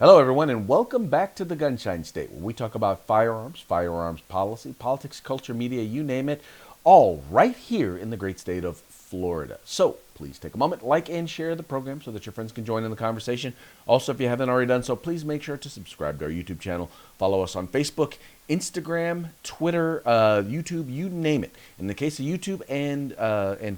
Hello, everyone, and welcome back to the Gunshine State, where we talk about firearms policy, politics, culture, media, you name it, all right here in the great state of Florida. So please take a moment, like and share the program so that your friends can join in the conversation. Also, if you haven't already done so, please make sure to subscribe to our YouTube channel. Follow us on Facebook, Instagram, Twitter, YouTube, you name it. In the case of YouTube and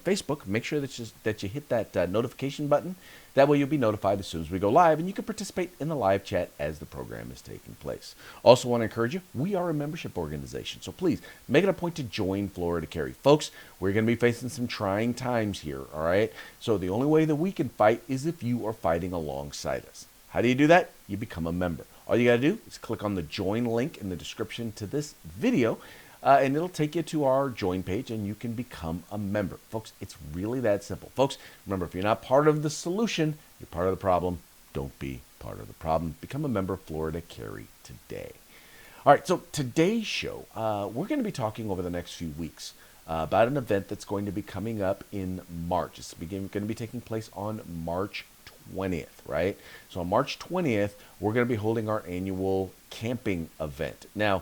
Facebook, make sure that you hit that notification button. That way you'll be notified as soon as we go live, and you can participate in the live chat as the program is taking place. Also want to encourage you, we are a membership organization, so please make it a point to join Florida Carry. Folks, we're going to be facing some trying times here, all right? So the only way that we can fight is if you are fighting alongside us. How do you do that? You become a member. All you got to do is click on the join link in the description to this video, and it'll take you to our join page, and you can become a member. Folks, it's really that simple. Folks, remember, if you're not part of the solution, you're part of the problem. Don't be part of the problem. Become a member of Florida Carry today. All right, so today's show, we're going to be talking over the next few weeks about an event that's going to be coming up in March. It's going to be taking place on March 20th, right? So on March 20th, we're going to be holding our annual camping event. Now,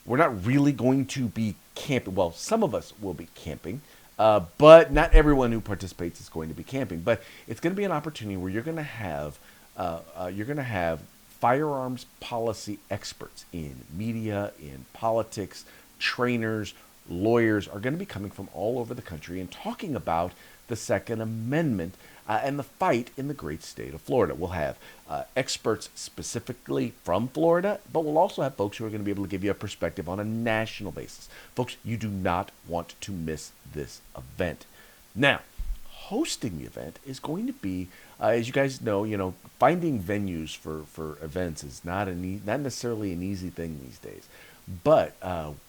we're not really going to be camping. Well, some of us will be camping, but not everyone who participates is going to be camping. But it's going to be an opportunity where you're going to have firearms policy experts in media, in politics, trainers, lawyers are going to be coming from all over the country and talking about the Second Amendment and the fight in the great state of Florida. We'll have experts specifically from Florida, but we'll also have folks who are going to be able to give you a perspective on a national basis. Folks, you do not want to miss this event. Now, hosting the event is going to be, as you guys know, finding venues for events is not necessarily an easy thing these days. But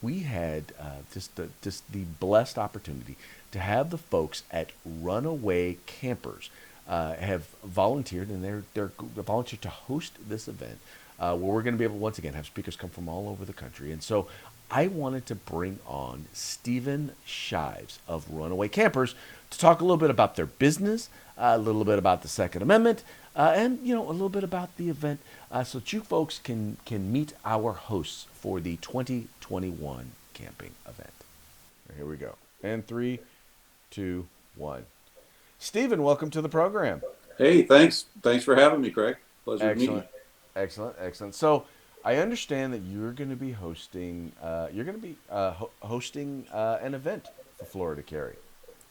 we had just the blessed opportunity to have the folks at Runaway Campers have volunteered, and they're volunteered to host this event where we're going to be able to once again have speakers come from all over the country. And so I wanted to bring on Stephen Shives of Runaway Campers to talk a little bit about their business, a little bit about the Second Amendment, and a little bit about the event, so that you folks can meet our hosts for the 2021 camping event. Here we go. And 3, 2, 1. Stephen, welcome to the program. Hey, thanks. Thanks for having me, Craig. Pleasure to meet you. Excellent. So I understand that you're going to be hosting. Hosting an event for Florida Carry.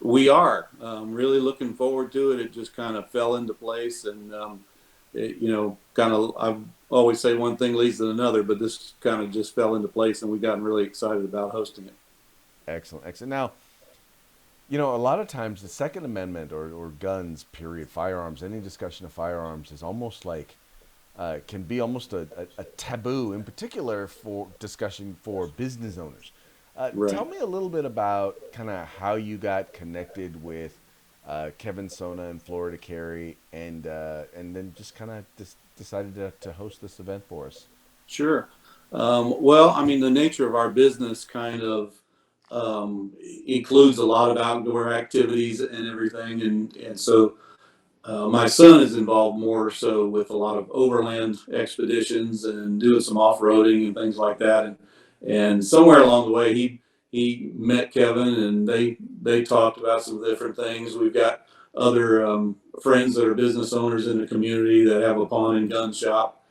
We are really looking forward to it. It just kind of fell into place, and kind of. I always say one thing leads to another, but this kind of just fell into place, and we've gotten really excited about hosting it. Excellent. Now, a lot of times the Second Amendment or guns, period, firearms, any discussion of firearms is almost like can be almost a taboo, in particular for discussion for business owners. Right. Tell me a little bit about kind of how you got connected with Kevin Sona and Florida Carry, and then just kind of decided to host this event for us. Sure. Well, I mean, the nature of our business kind of includes a lot of outdoor activities and everything, and so my son is involved more so with a lot of overland expeditions and doing some off-roading and things like that. And somewhere along the way, he met Kevin, and they talked about some different things. We've got other friends that are business owners in the community that have a pawn and gun shop,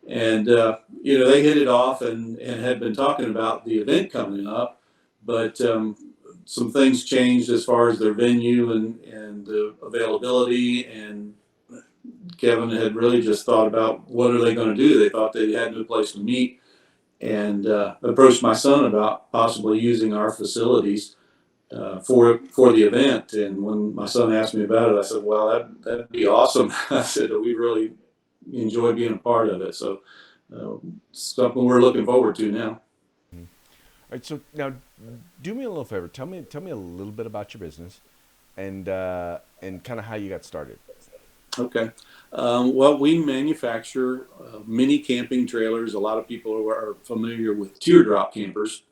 and they hit it off and had been talking about the event coming up, but some things changed as far as their venue and the availability. And Kevin had really just thought about what are they going to do. They thought they had no place to meet, and approached my son about possibly using our facilities for the event. And when my son asked me about it, I said, "Well, that'd be awesome." I said, "We really enjoy being a part of it." So something we're looking forward to now. Mhm. All right, so now do me a little favor. Tell me a little bit about your business and kind of how you got started. Okay. Well, we manufacture mini camping trailers. A lot of people are familiar with teardrop campers.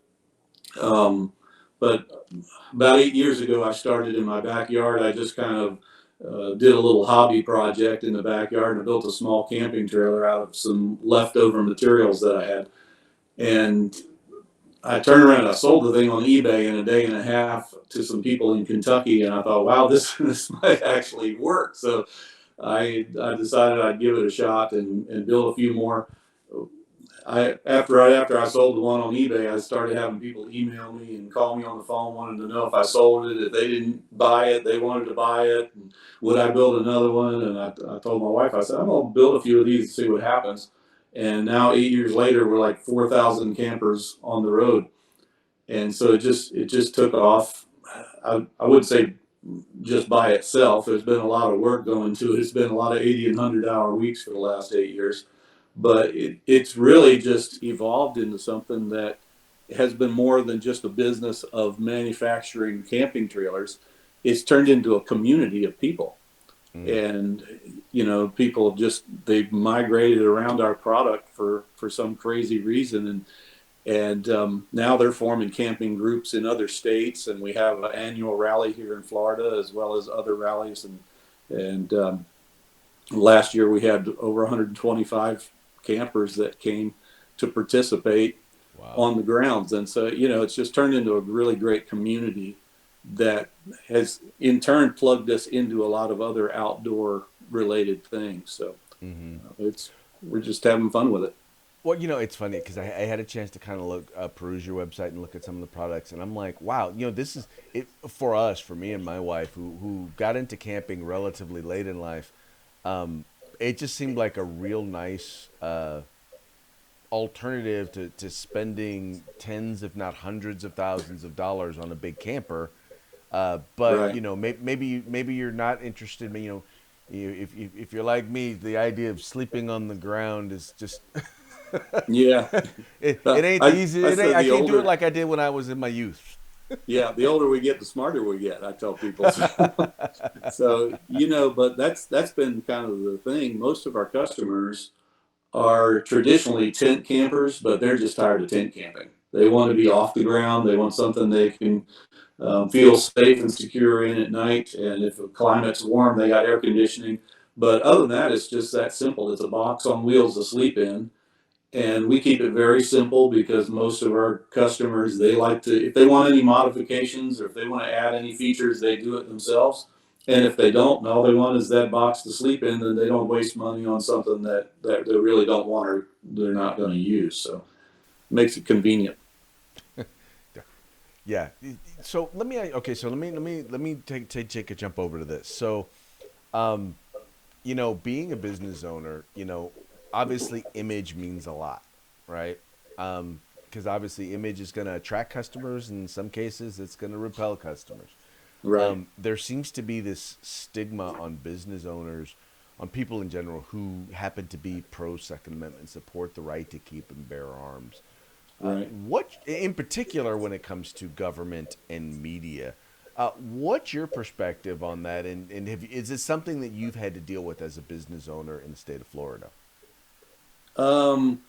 Um, but about 8 years ago, I started in my backyard. I just kind of did a little hobby project in the backyard, and I built a small camping trailer out of some leftover materials that I had. And I turned around and I sold the thing on eBay in a day and a half to some people in Kentucky, and I thought, wow, this this might actually work. So I decided I'd give it a shot and build a few more. Right after I sold the one on eBay, I started having people email me and call me on the phone, wanting to know if I sold it. If they didn't buy it, they wanted to buy it. And would I build another one? And I told my wife, I said, I'm gonna build a few of these and see what happens. And now 8 years later, we're like 4,000 campers on the road, and so it just took off. I would say just by itself. There's been a lot of work going to it. It's been a lot of 80 and 100-hour weeks for the last 8 years, but it's really just evolved into something that has been more than just a business of manufacturing camping trailers. It's turned into a community of people, Mm. and people just they've migrated around our product for some crazy reason, and now they're forming camping groups in other states, and we have an annual rally here in Florida as well as other rallies. And last year we had over 125 campers that came to participate Wow. on the grounds, and so it's just turned into a really great community that has in turn plugged us into a lot of other outdoor related things. So Hmm. it's we're just having fun with it. Well, it's funny because I had a chance to kind of look, peruse your website and look at some of the products, and I'm like, wow, this is it for us, for me and my wife, who got into camping relatively late in life. Um, it just seemed like a real nice alternative to spending tens, if not hundreds of thousands of dollars on a big camper. But Right. maybe you're not interested. If you're like me, the idea of sleeping on the ground is just Yeah. it ain't the easy. I It ain't, said I the can't do it older, like I did when I was in my youth. yeah, the older we get, the smarter we get. I tell people. So but that's been kind of the thing. Most of our customers are traditionally tent campers, but they're just tired of tent camping. They want to be off the ground. They want something they can feel safe and secure in at night. And if the climate's warm, they got air conditioning. But other than that, it's just that simple. It's a box on wheels to sleep in. And we keep it very simple because most of our customers, they like to, if they want any modifications or if they want to add any features, they do it themselves. And if they don't, and all they want is that box to sleep in, then they don't waste money on something that they really don't want or they're not going to use. So it makes it convenient. Yeah. So okay. So let me take a jump over to this. So, um, being a business owner, obviously image means a lot, right? Because obviously image is going to attract customers. In some cases, it's going to repel customers. Right. There seems to be this stigma on business owners, on people in general who happen to be pro Second Amendment, support the right to keep and bear arms. Right. What, in particular, when it comes to government and media, what's your perspective on that? And is this something that you've had to deal with as a business owner in the state of Florida? Um,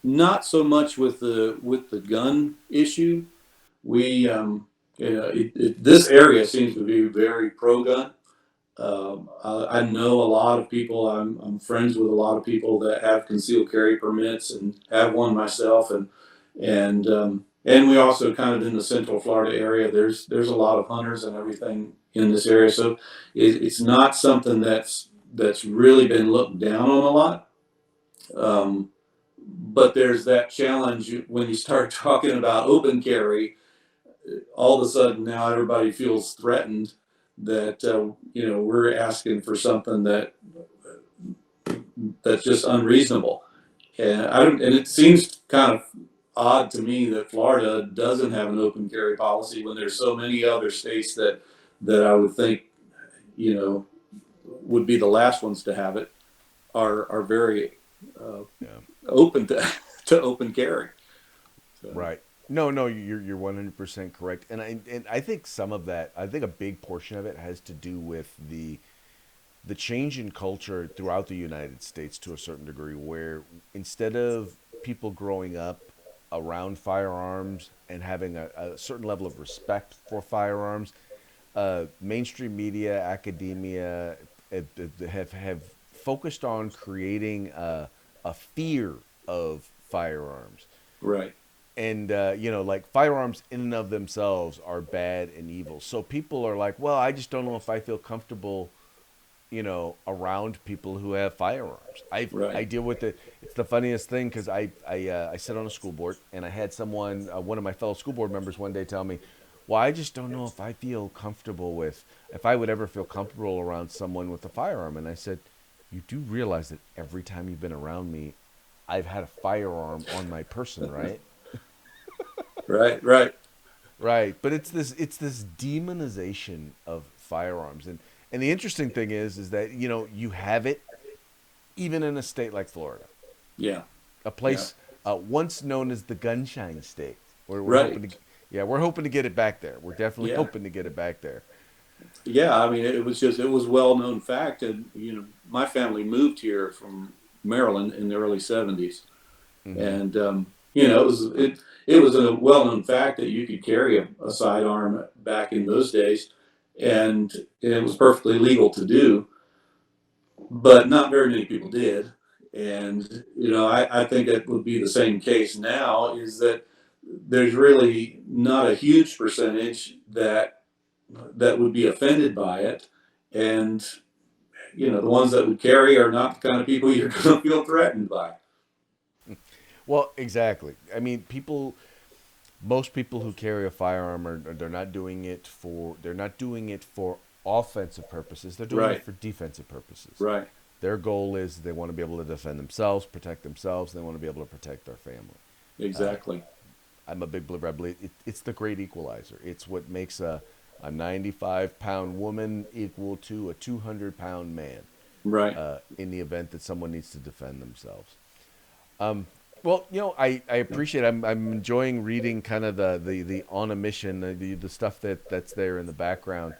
Not so much with the gun issue. We this area seems to be very pro gun. I know a lot of people. I'm friends with a lot of people that have concealed carry permits and have one myself, and we also kind of in the Central Florida area. There's a lot of hunters and everything in this area, so it's not something that's really been looked down on a lot. Um, but there's that challenge when you start talking about open carry. All of a sudden now everybody feels threatened that we're asking for something that's just unreasonable. And and it seems kind of odd to me that Florida doesn't have an open carry policy when there's so many other states that I would think you know would be the last ones to have it are very uh, Yeah. open to to open carry. So, Right. No, no, you're 100% correct. And I think some of that, I think a big portion of it has to do with the change in culture throughout the United States to a certain degree, where instead of people growing up around firearms and having a certain level of respect for firearms, mainstream media, academia have focused on creating a fear of firearms. Right. And like firearms in and of themselves are bad and evil. So people are like, well, I just don't know if I feel comfortable, around people who have firearms. I Right. deal with it. It's the funniest thing because I sit on a school board, and I had someone, one of my fellow school board members, one day tell me, well, I just don't know if I feel comfortable with, if I would ever feel comfortable around someone with a firearm. And I said, you do realize that every time you've been around me, I've had a firearm on my person, right? Right. Right. Right, but it's this demonization of firearms, and the interesting thing is that you have it even in a state like Florida, Yeah. a Yeah. place once known as the Gunshine State. We're hoping to, Right. yeah, we're hoping to get it back there. We're definitely Yeah. hoping to get it back there. Yeah. I mean, it was well known fact, and my family moved here from Maryland in the early '70s, Hmm. and it was a well known fact that you could carry a sidearm back in those days, and it was perfectly legal to do, but not very many people did. And I think it would be the same case now. Is that there's really not a huge percentage that would be offended by it, and the ones that would carry are not the kind of people you're going to feel threatened by. Well, exactly. I mean, most people who carry a firearm they're not doing it for offensive purposes. They're doing it Right. for defensive purposes. Right. Their goal is they want to be able to defend themselves, protect themselves. They want to be able to protect their family. Uh, Exactly. I'm a big believer. I believe it's the great equalizer. It's what makes a 95-pound woman equal to a 200-pound man Right. in the event that someone needs to defend themselves. Um, well, I appreciate it. I'm enjoying reading kind of the on a mission, the stuff that's there in the background.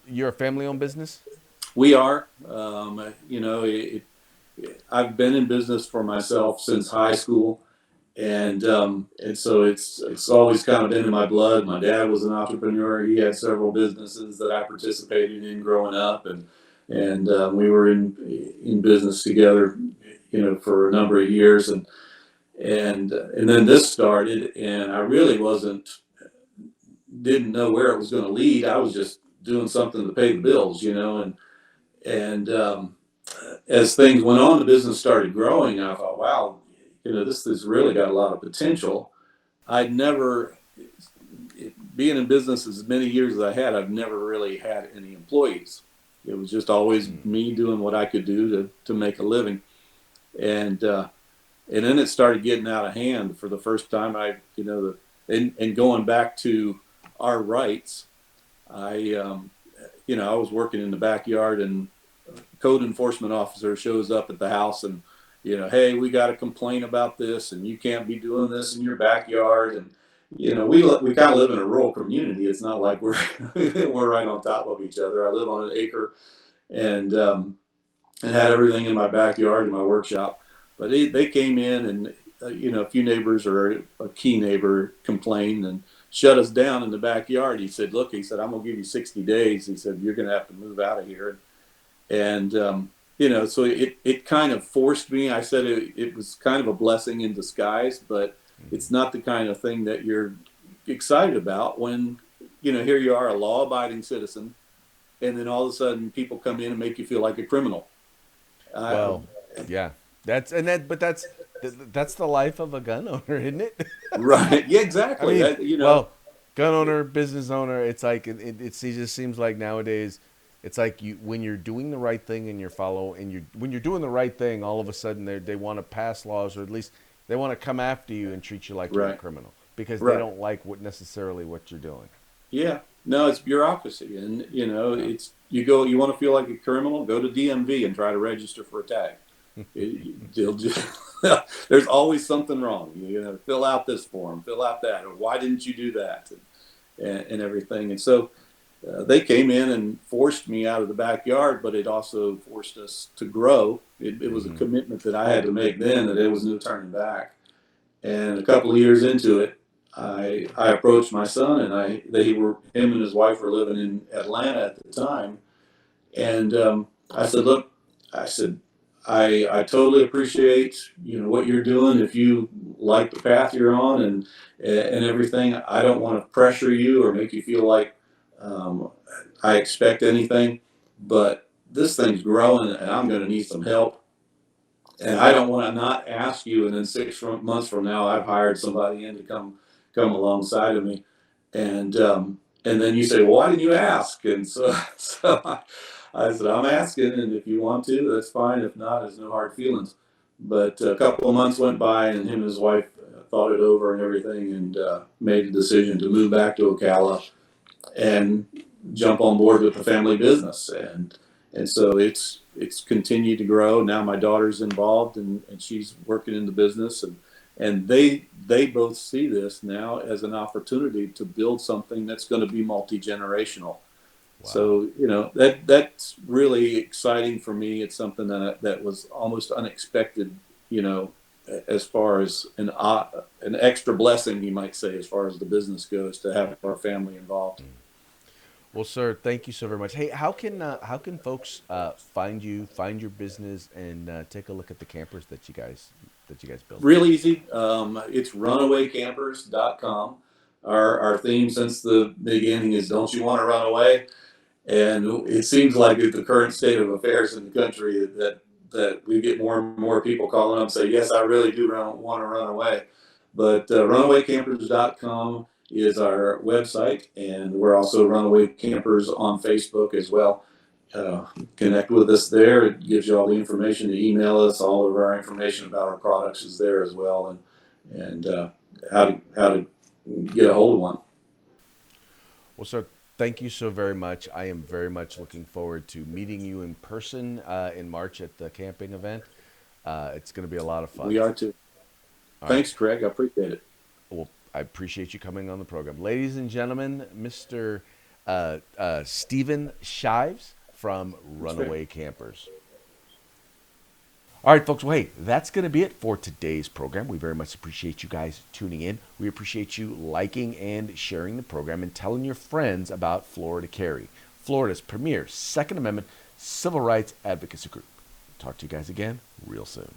You're a family owned business? We are. I've been in business for myself since high school, and so it's always kind of been in my blood. My dad was an entrepreneur. He had several businesses that I participated in growing up, and we were in business together, for a number of years, and then this started, and I really wasn't didn't know where it was going to lead. I was just doing something to pay the bills, and as things went on, the business started growing. I thought, wow, this has really got a lot of potential. I'd never, being in business as many years as I had, I've never really had any employees. It was just always Mm. me doing what I could do to make a living. And then it started getting out of hand for the first time. And going back to our rights, I, I was working in the backyard, and code enforcement officer shows up at the house, and hey, we got a complaint about this, and you can't be doing this in your backyard. And we kind of live in a rural community. It's not like we're we're right on top of each other. I live on an acre, and had everything in my backyard in my workshop. But they came in, and a few neighbors, or a key neighbor, complained and shut us down in the backyard. He said, "Look," he said, "I'm gonna give you 60 days." He said, "You're gonna have to move out of here." And so it kind of forced me. I said it was kind of a blessing in disguise, but Mhm. it's not the kind of thing that you're excited about when here you are, a law-abiding citizen, and then all of a sudden people come in and make you feel like a criminal. I, Well, yeah, that's the life of a gun owner, isn't it? right? Yeah, I exactly. mean, well, gun owner, business owner, it just seems like nowadays, it's like you when you're doing the right thing and when you're doing the right thing, all of a sudden they want to pass laws, or at least they want to come after you and treat you like you're a Right, criminal because they right. don't like what you're doing. Yeah. No, it's bureaucracy, and Yeah. it's you want to feel like a criminal, go to DMV and try to register for a tag. They'll just, there's always something wrong. Fill out this form, fill out that, or why didn't you do that, and everything. And so they came in and forced me out of the backyard, but it also forced us to grow. It was a Hmm. commitment that I had to make then, that there was no turning back. And a couple of years into it, I approached my son, and him and his wife were living in Atlanta at the time, and I said, look, I said, I totally appreciate, what you're doing. If you like the path you're on and everything, I don't want to pressure you or make you feel like um, I expect anything, but this thing's growing and I'm going to need some help. And I don't want to not ask you, and then 6 months from now, I've hired somebody in to come alongside of me, and then you say, well, why didn't you ask? And so I said, I'm asking, and if you want to, that's fine. If not, there's no hard feelings. But a couple of months went by, and him and his wife thought it over and everything, and made the decision to move back to Ocala and jump on board with the family business. And so it's continued to grow. Now my daughter's involved, and she's working in the business, and they both see this now as an opportunity to build something that's going to be multi-generational. Wow. So that's really exciting for me. It's something that was almost unexpected, as far as an extra blessing, you might say, as far as the business goes, to have our family involved. Well, sir, thank you so very much. Hey, how can folks find you, find your business, and take a look at the campers that you guys build? Real easy. It's runawaycampers.com. Our theme since the beginning is "Don't you want to run away?" And it seems like at the current state of affairs in the country that we get more and more people calling up and say, "Yes, I really do want to run away." But runawaycampers.com is our website, and we're also Runaway Campers on Facebook as well. Uh, Connect with us there. It gives you all the information to email us. All of our information about our products is there as well, and how to get a hold of one. Well, sir, thank you so very much. I am very much looking forward to meeting you in person in March at the camping event. It's going to be a lot of fun. We are too. All right. Thanks, Craig. I appreciate it. Well, I appreciate you coming on the program. Ladies and gentlemen, Mr. Stephen Shives from Runaway Campers. All right, folks. Well, hey, that's going to be it for today's program. We very much appreciate you guys tuning in. We appreciate you liking and sharing the program and telling your friends about Florida Carry, Florida's premier Second Amendment civil rights advocacy group. Talk to you guys again real soon.